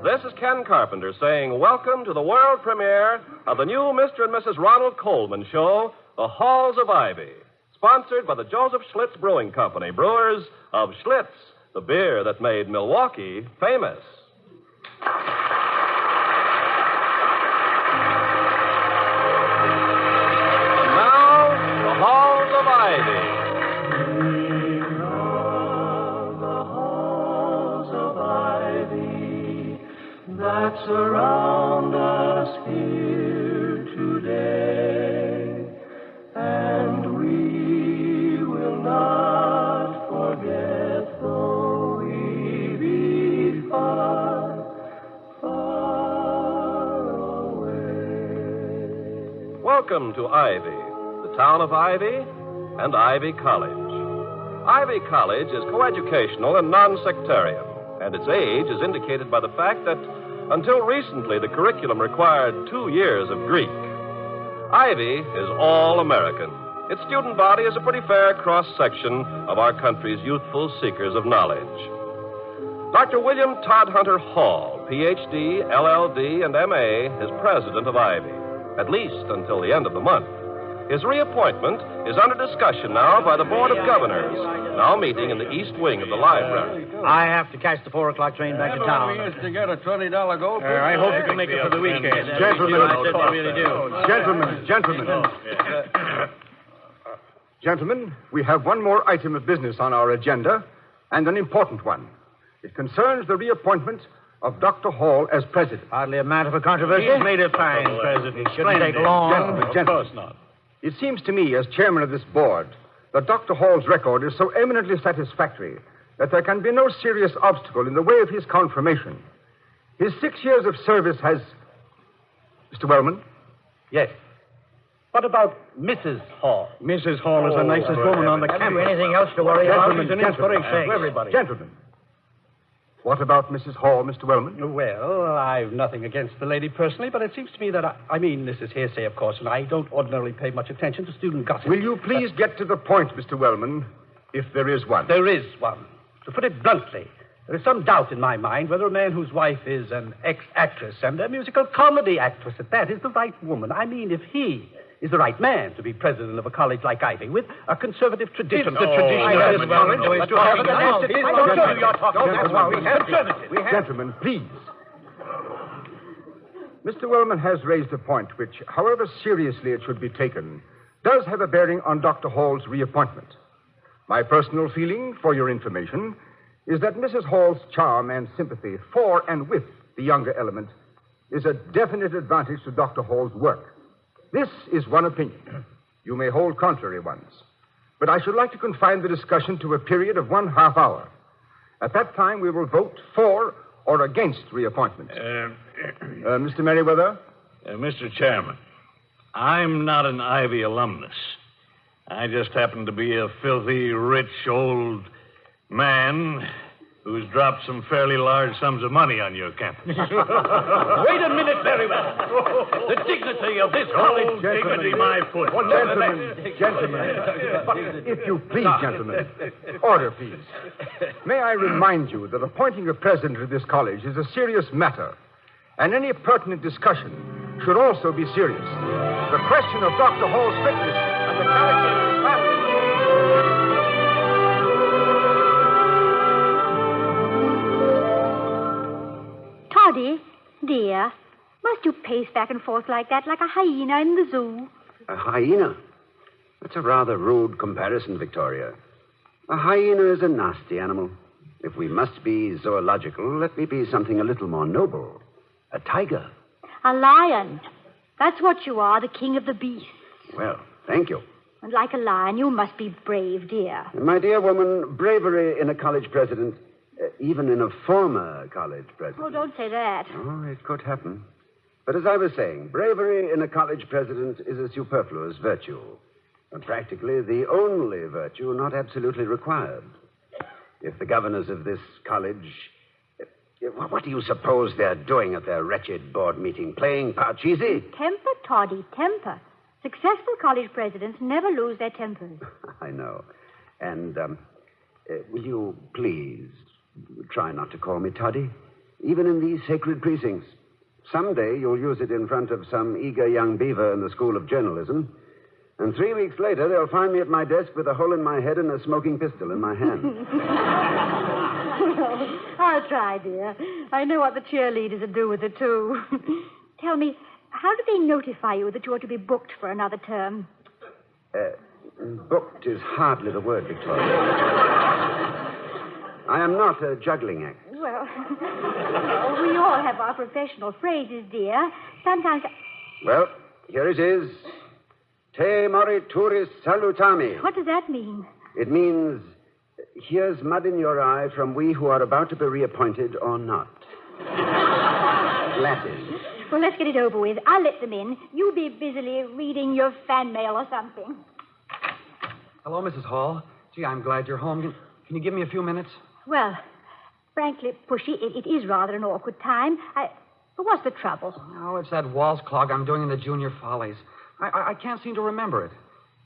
this is Ken Carpenter saying welcome to the world premiere of the new Mr. and Mrs. Ronald Coleman show, The Halls of Ivy, sponsored by the Joseph Schlitz Brewing Company, brewers of Schlitz, the beer that made Milwaukee famous. Now, The Halls of Ivy. That surround us here today, and we will not forget, though we be far, far away. Welcome to Ivy, the town of Ivy, and Ivy College. Ivy College is coeducational and non-sectarian, and its age is indicated by the fact that until recently, the curriculum required 2 years of Greek. Ivy is all American. Its student body is a pretty fair cross-section of our country's youthful seekers of knowledge. Dr. William Todd Hunter Hall, Ph.D., LL.D., and M.A., is president of Ivy, at least until the end of the month. His reappointment is under discussion now by the Board of Governors, now meeting in the east wing of the library. I have to catch the 4 o'clock train back to town. Is to get a $20 gold. I hope you can make it for the weekend. I really do. Gentlemen, we have one more item of business on our agenda, and an important one. It concerns the reappointment of Dr. Hall as president. Hardly a matter for controversy. He's made a fine president. Shouldn't take long. Gentlemen. Of course not. It seems to me, as chairman of this board, that Dr. Hall's record is so eminently satisfactory that there can be no serious obstacle in the way of his confirmation. His 6 years of service has... Mr. Wellman? Yes. What about Mrs. Hall? Mrs. Hall is the nicest woman on the Have campus. you anything else to worry about? Gentlemen, It's an gentlemen, inspiration for everybody. Gentlemen. What about Mrs. Hall, Mr. Wellman? Well, I've nothing against the lady personally, but it seems to me that I mean, this is hearsay, of course, and I don't ordinarily pay much attention to student gossip. Will you please get to the point, Mr. Wellman, if there is one? There is one. To put it bluntly, there is some doubt in my mind whether a man whose wife is an ex-actress and a musical comedy actress at that is the right woman. I mean, if he is the right man to be president of a college like Ivy with a conservative tradition. The tradition of this college is to have an elected... Gentlemen, please. Mr. Wellman has raised a point which, however seriously it should be taken, does have a bearing on Dr. Hall's reappointment. My personal feeling, for your information, is that Mrs. Hall's charm and sympathy for and with the younger element is a definite advantage to Dr. Hall's work. This is one opinion. You may hold contrary ones. But I should like to confine the discussion to a period of 1/2 hour. At that time, we will vote for or against reappointment. Mr. Merriweather? Mr. Chairman, I'm not an Ivy alumnus. I just happen to be a filthy, rich, old man who's dropped some fairly large sums of money on your campus. Wait a minute, Merriweather. The dignity of this college... Dignity, my foot. Gentlemen. If you please, gentlemen. Order, please. May I remind you that appointing a president of this college is a serious matter, and any pertinent discussion should also be serious. The question of Dr. Hall's fitness and the character of his family... Toddy, dear, must you pace back and forth like that, like a hyena in the zoo? A hyena? That's a rather rude comparison, Victoria. A hyena is a nasty animal. If we must be zoological, let me be something a little more noble. A tiger. A lion. That's what you are, the king of the beasts. Well, thank you. And like a lion, you must be brave, dear. My dear woman, bravery in a college president, even in a former college president. Oh, don't say that. Oh, it could happen. But as I was saying, bravery in a college president is a superfluous virtue. And practically the only virtue not absolutely required. If the governors of this college... What do you suppose they're doing at their wretched board meeting? Playing parcheesi? Temper, Toddy, temper. Successful college presidents never lose their tempers. I know. And will you please try not to call me Toddy? even in these sacred precincts. Someday you'll use it in front of some eager young beaver in the School of Journalism. And 3 weeks later, they'll find me at my desk with a hole in my head and a smoking pistol in my hand. I'll try, dear. I know what the cheerleaders will do with it, too. Tell me, how do they notify you that you are to be booked for another term? Booked is hardly the word, Victoria. I am not a juggling act. Well, we all have our professional phrases, dear. Sometimes... Well, here it is. Te morituris salutami. What does that mean? It means, here's mud in your eye from we who are about to be reappointed or not. Latin. Well, let's get it over with. I'll let them in. You be busily reading your fan mail or something. Hello, Mrs. Hall. Gee, I'm glad you're home. Can you give me a few minutes? Well, frankly, Pushy, it is rather an awkward time. But what's the trouble? Oh, it's that waltz clog I'm doing in the Junior Follies. I can't seem to remember it.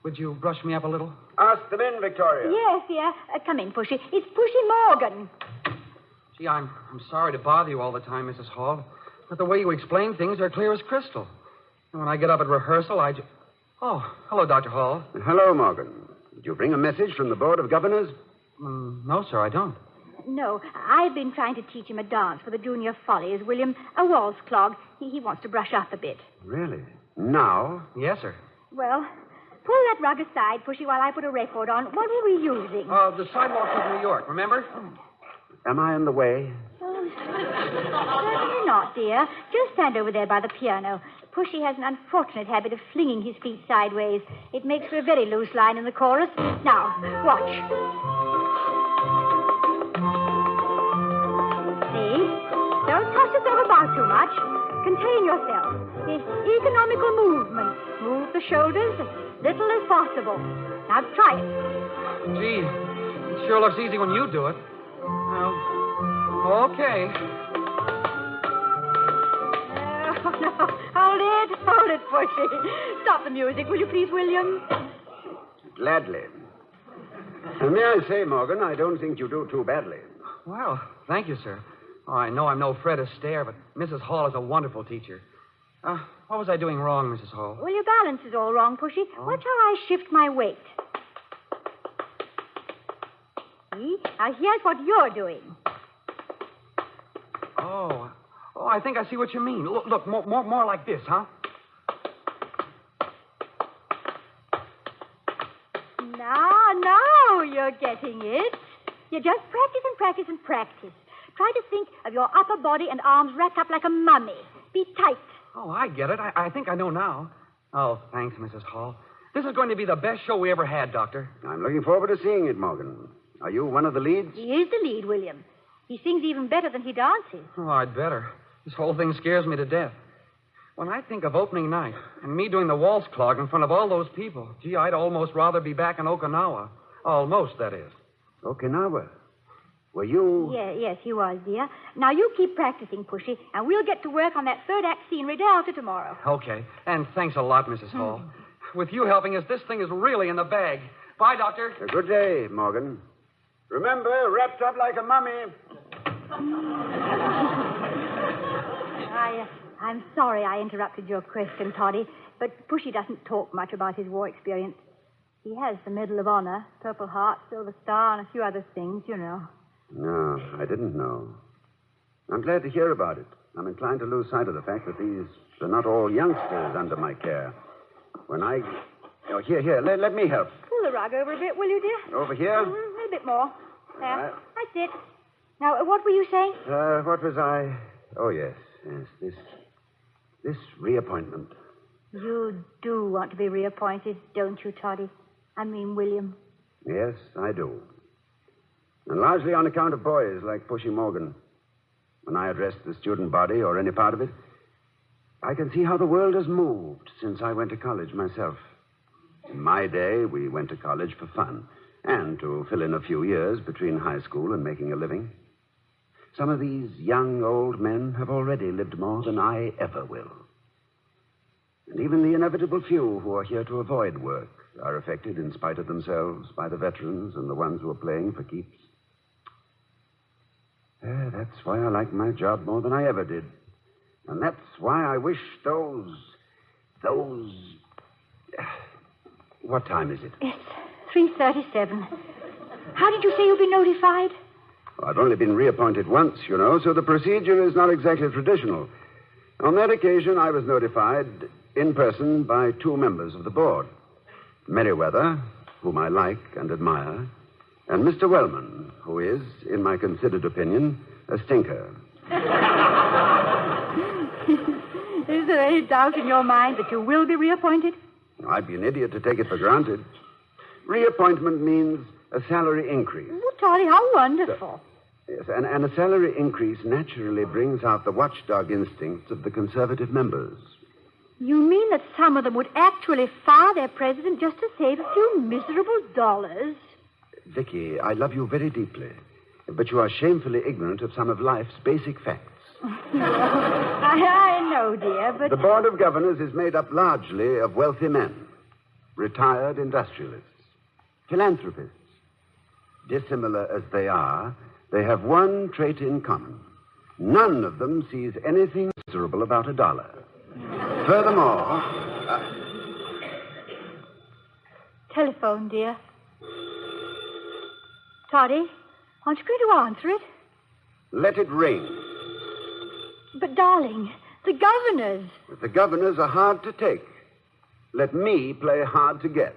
Would you brush me up a little? Ask them in, Victoria. Yes, dear. Come in, Pushy. It's Pushy Morgan. Gee, I'm sorry to bother you all the time, Mrs. Hall. But the way you explain things are clear as crystal. And when I get up at rehearsal, Oh, hello, Dr. Hall. Hello, Morgan. Did you bring a message from the Board of Governors? No, sir, I don't. No, I've been trying to teach him a dance for the Junior Follies, William. A waltz clog. He wants to brush up a bit. Really? Now? Yes, sir. Well, pull that rug aside, Pushy, while I put a record on. What were we using? The Sidewalks of New York, remember? Am I in the way? Certainly not, dear. Just stand over there by the piano. Pushy has an unfortunate habit of flinging his feet sideways. It makes for a very loose line in the chorus. Now, watch. See? Don't toss yourself about too much. Contain yourself. Economical movement. Move the shoulders as little as possible. Now, try it. Gee, it sure looks easy when you do it. Well, okay. Oh, no. Hold it, Pushy. Stop the music, will you please, William? Gladly. May I say, Morgan, I don't think you do too badly. Well, thank you, sir. Oh, I know I'm no Fred Astaire, but Mrs. Hall is a wonderful teacher. What was I doing wrong, Mrs. Hall? Well, your balance is all wrong, Pushy. Watch how I shift my weight. See? Now, here's what you're doing. Oh, I think I see what you mean. Look, more like this, huh? Now you're getting it. You just practice and practice and practice. Try to think of your upper body and arms wrapped up like a mummy. Be tight. Oh, I get it. I think I know now. Oh, thanks, Mrs. Hall. This is going to be the best show we ever had, Doctor. I'm looking forward to seeing it, Morgan. Are you one of the leads? He is the lead, William. He sings even better than he dances. Oh, I'd better. This whole thing scares me to death. When I think of opening night and me doing the waltz clog in front of all those people, gee, I'd almost rather be back in Okinawa. Almost, that is. Okinawa? Were you... Yes, he was, dear. Now, you keep practicing, Pushy, and we'll get to work on that third act scenery day after tomorrow. Okay. And thanks a lot, Mrs. Hall. With you helping us, this thing is really in the bag. Bye, Doctor. A good day, Morgan. Remember, wrapped up like a mummy. I'm sorry I interrupted your question, Toddy, but Pushy doesn't talk much about his war experience. He has the Medal of Honor, Purple Heart, Silver Star, and a few other things, you know. No, I didn't know. I'm glad to hear about it. I'm inclined to lose sight of the fact that these are not all youngsters under my care. When I... Oh, here, let me help. Pull the rug over a bit, will you, dear? Over here? A bit more. There. That's it. Now, what were you saying? What was I... Oh, yes. This reappointment. You do want to be reappointed, don't you, Toddy? I mean, William. Yes, I do. And largely on account of boys like Pushy Morgan. When I address the student body or any part of it, I can see how the world has moved since I went to college myself. In my day, we went to college for fun and to fill in a few years between high school and making a living. Some of these young old men have already lived more than I ever will. And even the inevitable few who are here to avoid work are affected in spite of themselves by the veterans and the ones who are playing for keeps. That That's why I like my job more than I ever did. And that's why I wish those... What time is it? It's 3:37. How did you say you'll be notified? Well, I've only been reappointed once, you know, so the procedure is not exactly traditional. On that occasion, I was notified in person by 2 members of the board. Merriweather, whom I like and admire, and Mr. Wellman, who is, in my considered opinion, a stinker. Is there any doubt in your mind that you will be reappointed? I'd be an idiot to take it for granted. Reappointment means a salary increase. Oh, Toddy, how wonderful. Yes, and a salary increase naturally brings out the watchdog instincts of the conservative members. You mean that some of them would actually fire their president just to save a few miserable dollars? Vicky, I love you very deeply, but you are shamefully ignorant of some of life's basic facts. I know, dear, but... The Board of Governors is made up largely of wealthy men, retired industrialists, philanthropists. Dissimilar as they are, they have one trait in common. None of them sees anything miserable about a dollar. Furthermore... Telephone, dear. Toddy, aren't you going to answer it? Let it ring. But, darling, the governors... The governors are hard to take. Let me play hard to get.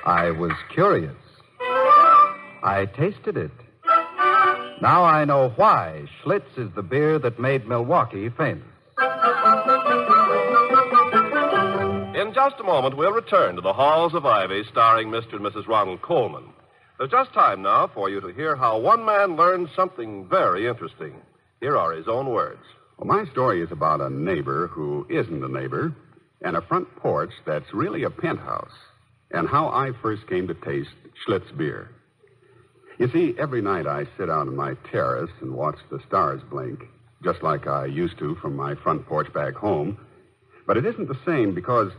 I was curious. I tasted it. Now I know why Schlitz is the beer that made Milwaukee famous. In just a moment, we'll return to the Halls of Ivy, starring Mr. and Mrs. Ronald Coleman. There's just time now for you to hear how one man learned something very interesting. Here are his own words. Well, my story is about a neighbor who isn't a neighbor, and a front porch that's really a penthouse, and how I first came to taste Schlitz beer. You see, every night I sit out on my terrace and watch the stars blink, just like I used to from my front porch back home. But it isn't the same because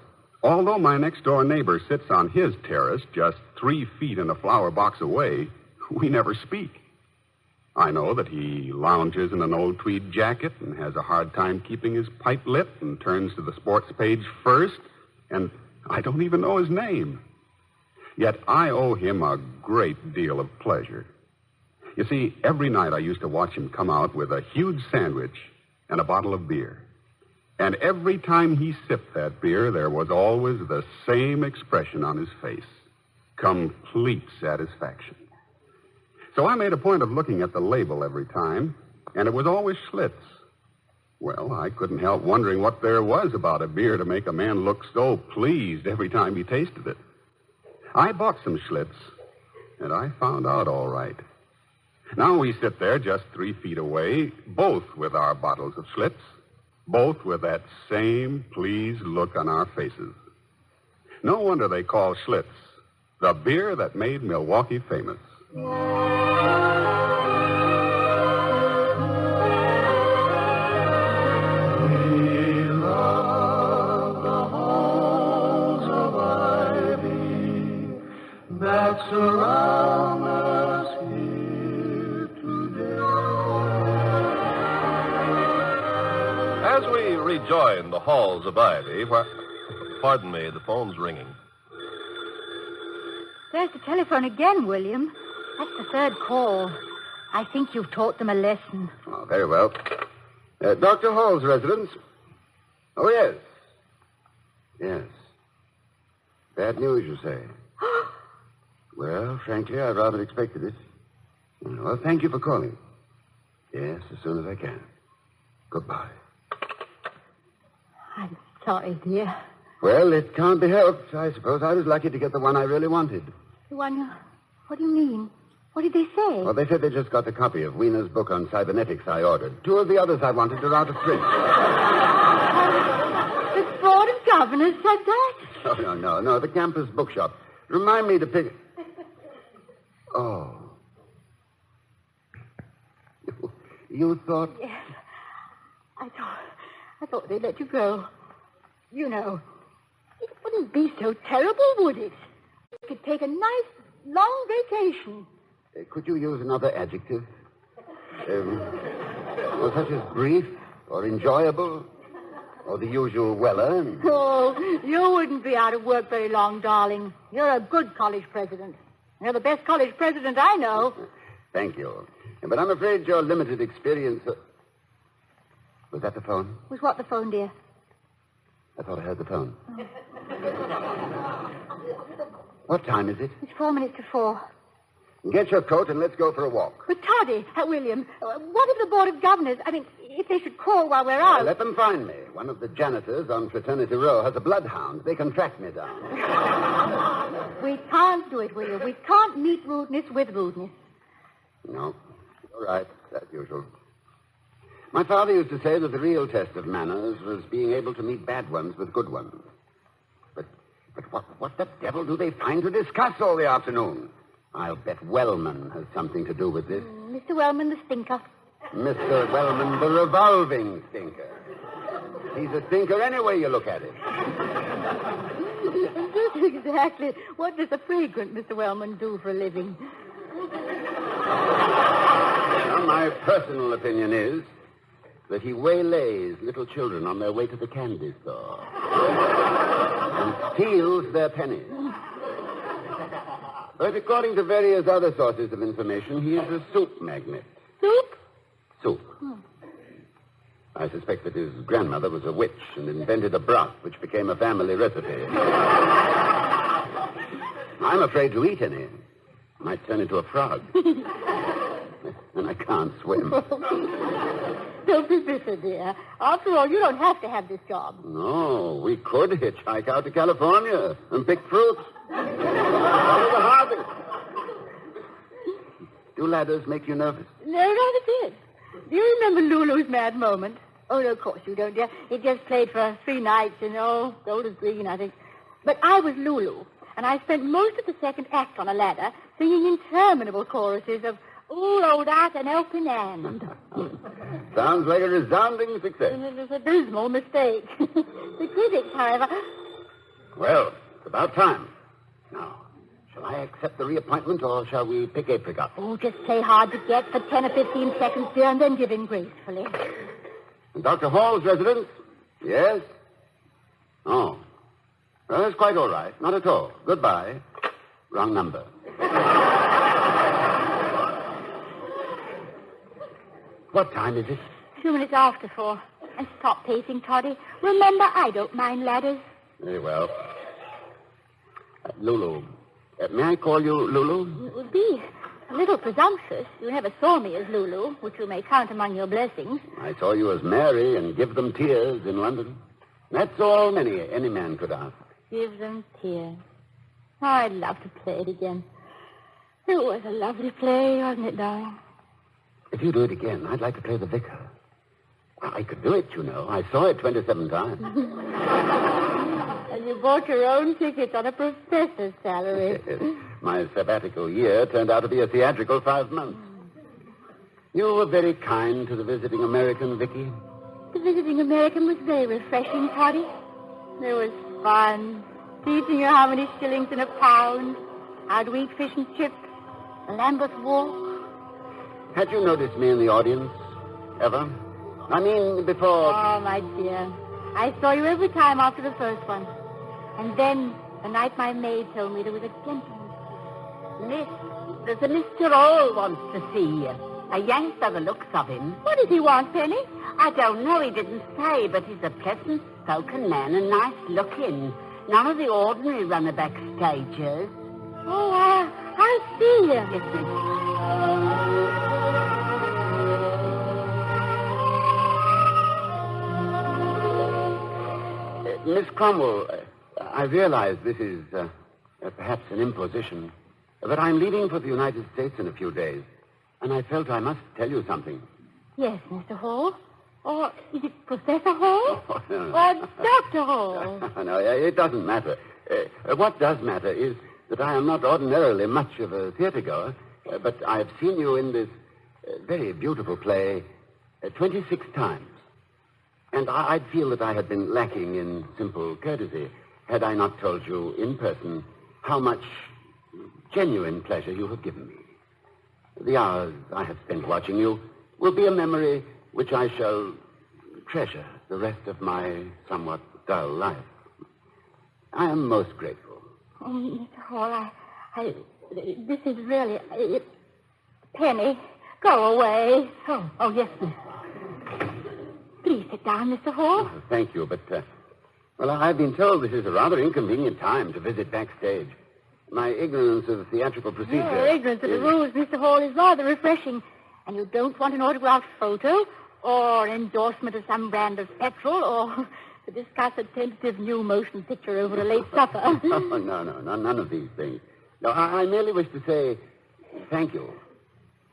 although my next-door neighbor sits on his terrace just 3 feet in a flower box away, we never speak. I know that he lounges in an old tweed jacket and has a hard time keeping his pipe lit and turns to the sports page first, and I don't even know his name. Yet I owe him a great deal of pleasure. You see, every night I used to watch him come out with a huge sandwich and a bottle of beer. And every time he sipped that beer, there was always the same expression on his face. Complete satisfaction. So I made a point of looking at the label every time, and it was always Schlitz. Well, I couldn't help wondering what there was about a beer to make a man look so pleased every time he tasted it. I bought some Schlitz, and I found out all right. Now we sit there just 3 feet away, both with our bottles of Schlitz, both with that same pleased look on our faces. No wonder they call Schlitz the beer that made Milwaukee famous. Surround us here today. As we rejoin the Halls of Ivy, where... Pardon me, the phone's ringing. There's the telephone again, William. That's the 3rd call. I think you've taught them a lesson. Oh, very well. Dr. Hall's residence? Oh, yes. Yes. Bad news, you say? Well, frankly, I rather expected it. Well, thank you for calling. Yes, as soon as I can. Goodbye. I'm sorry, dear. Well, it can't be helped. I suppose I was lucky to get the one I really wanted. The one... What do you mean? What did they say? Well, they said they just got the copy of Wiener's book on cybernetics I ordered. 2 of the others I wanted are out of print. The Board of Governors said that? Oh, no. The campus bookshop. Remind me to pick... Oh, You thought... Yes. I thought they'd let you go. You know, it wouldn't be so terrible, would it? You could take a nice, long vacation. Could you use another adjective? Well, such as brief or enjoyable or the usual well-earned? Oh, you wouldn't be out of work very long, darling. You're a good college president. You're the best college president I know. Thank you. But I'm afraid your limited experience... Was that the phone? Was what the phone, dear? I thought I heard the phone. What time is it? It's 4 minutes to 4. Get your coat and let's go for a walk. But Toddy, William, what if the Board of Governors, if they should call while we're out? Let them find me. One of the janitors on Fraternity Row has a bloodhound. They can track me down. We can't do it, William. We can't meet rudeness with rudeness. No. All right. As usual. My father used to say that the real test of manners was being able to meet bad ones with good ones. But what the devil do they find to discuss all the afternoon? I'll bet Wellman has something to do with this. Mr. Wellman, the stinker. Mr. Wellman, the revolving stinker. He's a stinker any way you look at it. Just exactly. What does the fragrant Mr. Wellman do for a living? Well, my personal opinion is that he waylays little children on their way to the candy store and steals their pennies. But according to various other sources of information, he is a soup magnate. Soup? Soup. I suspect that his grandmother was a witch and invented a broth which became a family recipe. I'm afraid to eat any. I might turn into a frog. And I can't swim. Don't be bitter, dear. After all, you don't have to have this job. No, we could hitchhike out to California and pick fruit. The harvest. Do ladders make you nervous? No, not a bit. Do you remember Lulu's mad moment? Oh, no, of course you don't, dear. It just played for 3 nights in Golders Green, I think. But I was Lulu, and I spent most of the second act on a ladder singing interminable choruses of "Ooh, old Art and Helping Hand." Sounds like a resounding success. It was a dismal mistake. The critics, however... Well, it's about time. Now, shall I accept the reappointment, or shall we pick apricot? Oh, just play hard to get for 10 or 15 seconds, dear, and then give in gracefully. And Dr. Hall's residence? Yes? Oh. Well, that's quite all right. Not at all. Goodbye. Wrong number. What time is it? 2 minutes after 4. And stop pacing, Toddy. Remember, I don't mind ladders. Very well. Lulu. May I call you Lulu? It would be a little presumptuous. You never saw me as Lulu, which you may count among your blessings. I saw you as Mary and Give Them Tears in London. That's all any man could ask. Give Them Tears. Oh, I'd love to play it again. It was a lovely play, wasn't it, darling? If you do it again, I'd like to play the vicar. Well, I could do it, you know. I saw it 27 times. And you bought your own tickets on a professor's salary. My sabbatical year turned out to be a theatrical 5 months. You were very kind to the visiting American, Vicky. The visiting American was very refreshing, Toddy. There was fun. Teaching her how many shillings in a pound. How to eat fish and chips. The Lambeth Walk. Had you noticed me in the audience? Ever? I mean, before... Oh, my dear. I saw you every time after the first one. And then, the night my maid told me there was a gentleman. Miss, there's a Mr. Hall wants to see you. A Yank by the looks of him. What does he want, Penny? I don't know, he didn't say, but he's a pleasant-spoken man and nice-looking. None of the ordinary runnerback stagers. Oh, I'll see him. Yes, miss. Miss Cromwell, I realize this is perhaps an imposition, but I'm leaving for the United States in a few days, and I felt I must tell you something. Yes, Mr. Hall. Or is it Professor Hall? Oh, no. Or Dr. Hall? No, it doesn't matter. What does matter is that I am not ordinarily much of a theater goer, but I've seen you in this very beautiful play, 26 times. And I'd feel that I had been lacking in simple courtesy had I not told you in person how much genuine pleasure you have given me. The hours I have spent watching you will be a memory which I shall treasure the rest of my somewhat dull life. I am most grateful. Oh, Mr. Hall, this is really... Penny, go away. Oh, yes, miss. Please sit down, Mr. Hall. Oh, thank you, but, well, I've been told this is a rather inconvenient time to visit backstage. My ignorance of theatrical procedure... Your ignorance of the rules, Mr. Hall, is rather refreshing. And you don't want an autographed photo or an endorsement of some brand of petrol or to discuss a tentative new motion picture over a late supper. No, none of these things. No, I merely wish to say thank you.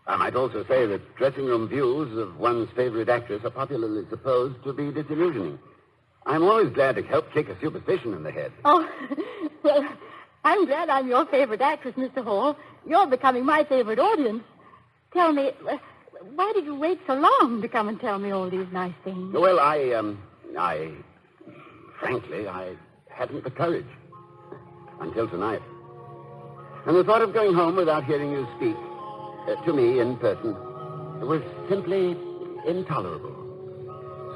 I might also say that dressing room views of one's favorite actress are popularly supposed to be disillusioning. I'm always glad to help kick a superstition in the head. Oh, well, I'm glad I'm your favorite actress, Mr. Hall. You're becoming my favorite audience. Tell me, why did you wait so long to come and tell me all these nice things? Well, frankly, I hadn't the courage. Until tonight. And the thought of going home without hearing you speak to me in person was simply intolerable.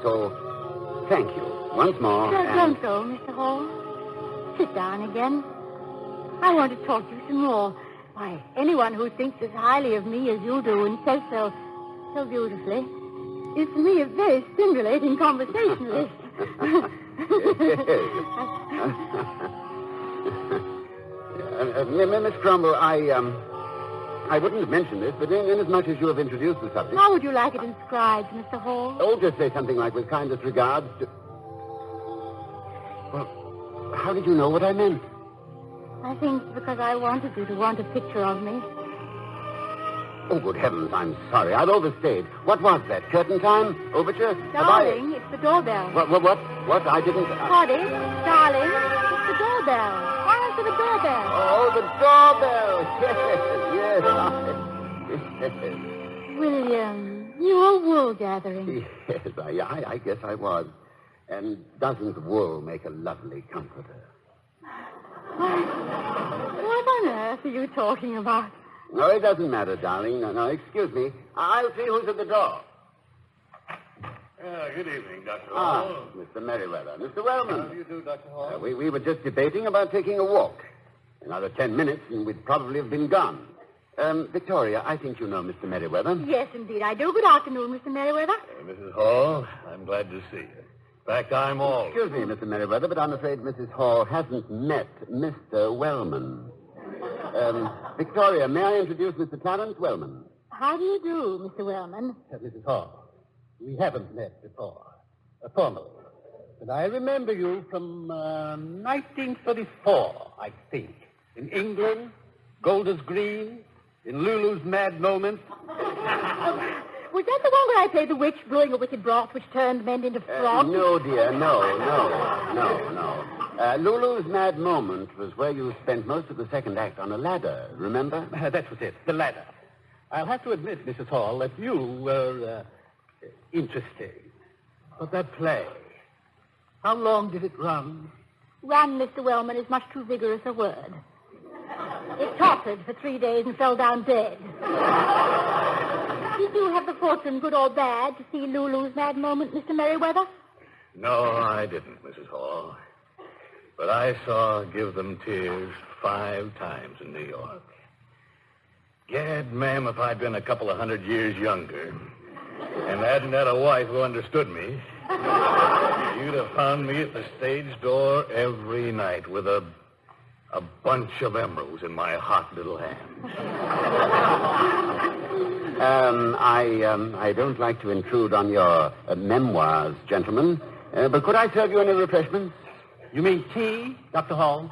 So, thank you once more. Don't go, Mr. Hall. Sit down again. I want to talk to you some more. Why, anyone who thinks as highly of me as you do and says so beautifully is to me a very stimulating conversationalist. Miss Cromwell, I wouldn't have mentioned this, but inasmuch as you have introduced the subject... How would you like it inscribed, Mr. Hall? Oh, just say something like, with kindest regards to... Well, how did you know what I meant? I think because I wanted you to want a picture of me. Oh, good heavens, I'm sorry. I've overstayed. What was that? Curtain time? Overture? Darling, it's the doorbell. What? I didn't... Toddy, darling, it's the doorbell. Answer the doorbell. Oh, the doorbell. Yes. William, you were wool gathering. Yes, I guess I was. And doesn't wool make a lovely comforter? What on earth are you talking about? No, it doesn't matter, darling. No, excuse me. I'll see who's at the door. Good evening, Dr. Hall. Mr. Merriweather. Mr. Wellman. How do you do, Dr. Hall? We were just debating about taking a walk. Another 10 minutes, and we'd probably have been gone. Victoria, I think you know Mr. Merriweather. Yes, indeed, I do. Good afternoon, Mr. Merriweather. Mrs. Hall, I'm glad to see you. In fact, I'm all... Excuse me, Mr. Merriweather, but I'm afraid Mrs. Hall hasn't met Mr. Wellman. Victoria, may I introduce Mr. Clarence Wellman? How do you do, Mr. Wellman? Mrs. Hall, we haven't met before, formally. But I remember you from 1934, I think. In England, Golders Green, in Lulu's Mad Moment. Was that the one where I played the witch brewing a wicked broth which turned men into frogs? No, dear, no. Lulu's Mad Moment was where you spent most of the second act on a ladder, remember? That was it, the ladder. I'll have to admit, Mrs. Hall, that you were interesting. But that play, how long did it run? Run, Mr. Wellman, is much too vigorous a word. It tottered for 3 days and fell down dead. Did you have the fortune, good or bad, to see Lulu's Mad Moment, Mr. Merriweather? No, I didn't, Mrs. Hall. But I saw Give Them Tears 5 times in New York. Gad, ma'am, if I'd been a couple of 100 years younger and hadn't had a wife who understood me, you'd have found me at the stage door every night with a bunch of emeralds in my hot little hand. I don't like to intrude on your memoirs, gentlemen, but could I serve you any refreshments? You mean tea, Dr. Hall?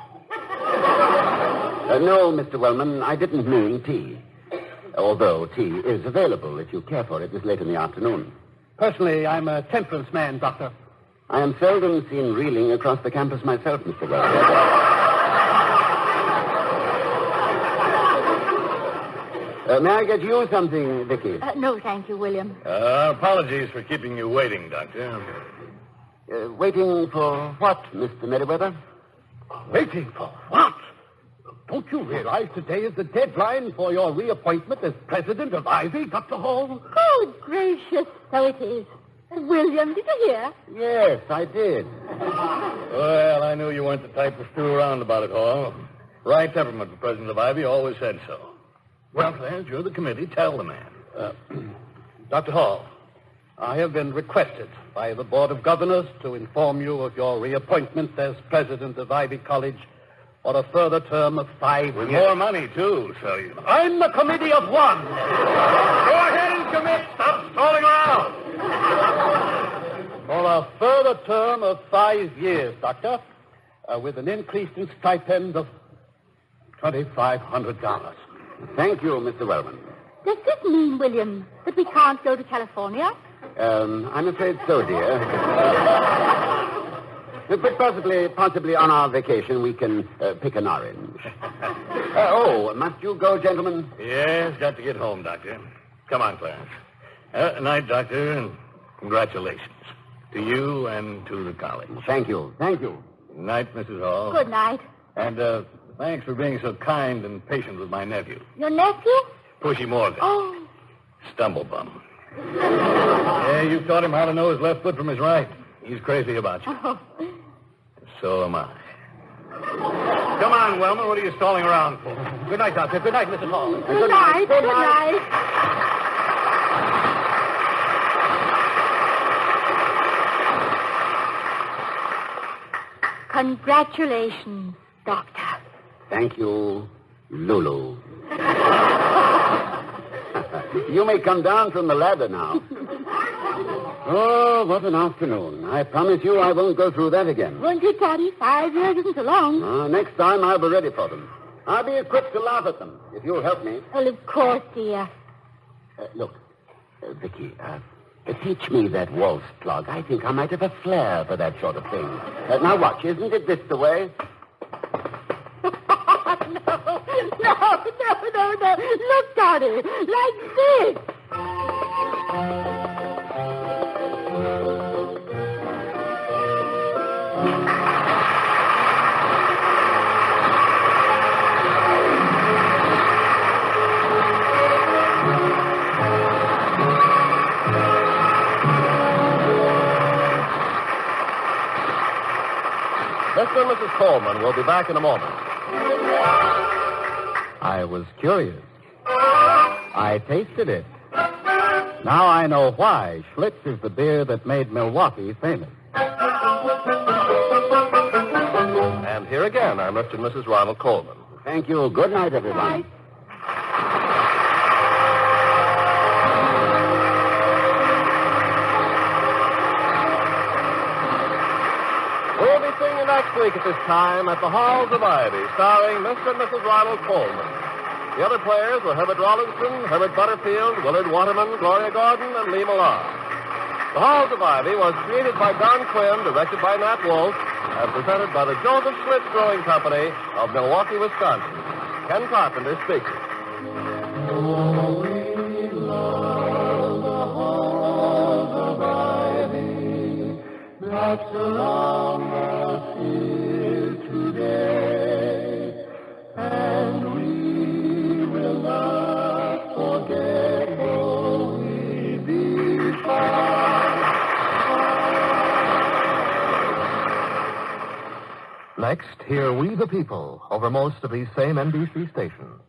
No, Mr. Wellman, I didn't mean tea. Although tea is available if you care for it this late in the afternoon. Personally, I'm a temperance man, Doctor. I am seldom seen reeling across the campus myself, Mr. Wellman. May I get you something, Vicky? No, thank you, William. Apologies for keeping you waiting, Doctor. Waiting for what, Mr. Merriweather? Waiting for what? Don't you realize today is the deadline for your reappointment as president of Ivy, Dr. Hall? Good gracious, so it is. William, did you hear? Yes, I did. Well, I knew you weren't the type to stew around about it, Hall. Right temperament for president of Ivy, always said so. Well, Clarence, you're the committee. Tell the man. Dr. Hall, I have been requested by the Board of Governors to inform you of your reappointment as president of Ivy College for a further term of 5 With years. more money, too, so you... I'm the committee of one. Go ahead and commit. Stop stalling around. For a further term of 5 years, Doctor, with an increase in stipend of $2,500. Thank you, Mr. Wellman. Does this mean, William, that we can't go to California? I'm afraid so, dear. But possibly on our vacation we can pick an orange. Must you go, gentlemen? Yes, got to get home, Doctor. Come on, Clarence. Night, Doctor, and congratulations to you and to the college. Thank you. Night, Mrs. Hall. Good night. And thanks for being so kind and patient with my nephew. Your nephew? Pushy Morgan. Oh. Stumblebum. Yeah, you taught him how to know his left foot from his right. He's crazy about you. Oh. So am I. Come on, Wellman. What are you stalling around for? Good night, Doctor. Good night, Mrs. Hall. Good night. Good night. Congratulations, Doctor. Thank you, Lulu. You may come down from the ladder now. Oh, what an afternoon. I promise you I won't go through that again. Won't you, Toddy? 5 years isn't so long. Next time I'll be ready for them. I'll be equipped to laugh at them, if you'll help me. Well, of course, dear. Look, Vicky, teach me that waltz plug. I think I might have a flair for that sort of thing. Now watch, isn't it this the way? No. Look, Toddy, like this. Mr. and Mrs. Coleman will be back in a moment. I was curious. I tasted it. Now I know why Schlitz is the beer that made Milwaukee famous. And here again are Mr. and Mrs. Ronald Coleman. Thank you. Good night, everyone. We'll be seeing you next week at this time at the Halls of Ivy, starring Mr. and Mrs. Ronald Coleman. The other players were Herbert Rawlinson, Herbert Butterfield, Willard Waterman, Gloria Gordon, and Lee Millar. The Halls of Ivy was created by Don Quinn, directed by Nat Wolf, and presented by the Joseph Schlitz Brewing Company of Milwaukee, Wisconsin. Ken Carpenter speaking. Surround us here today, and we will not forget though we be far. Next, hear We the People over most of these same NBC stations.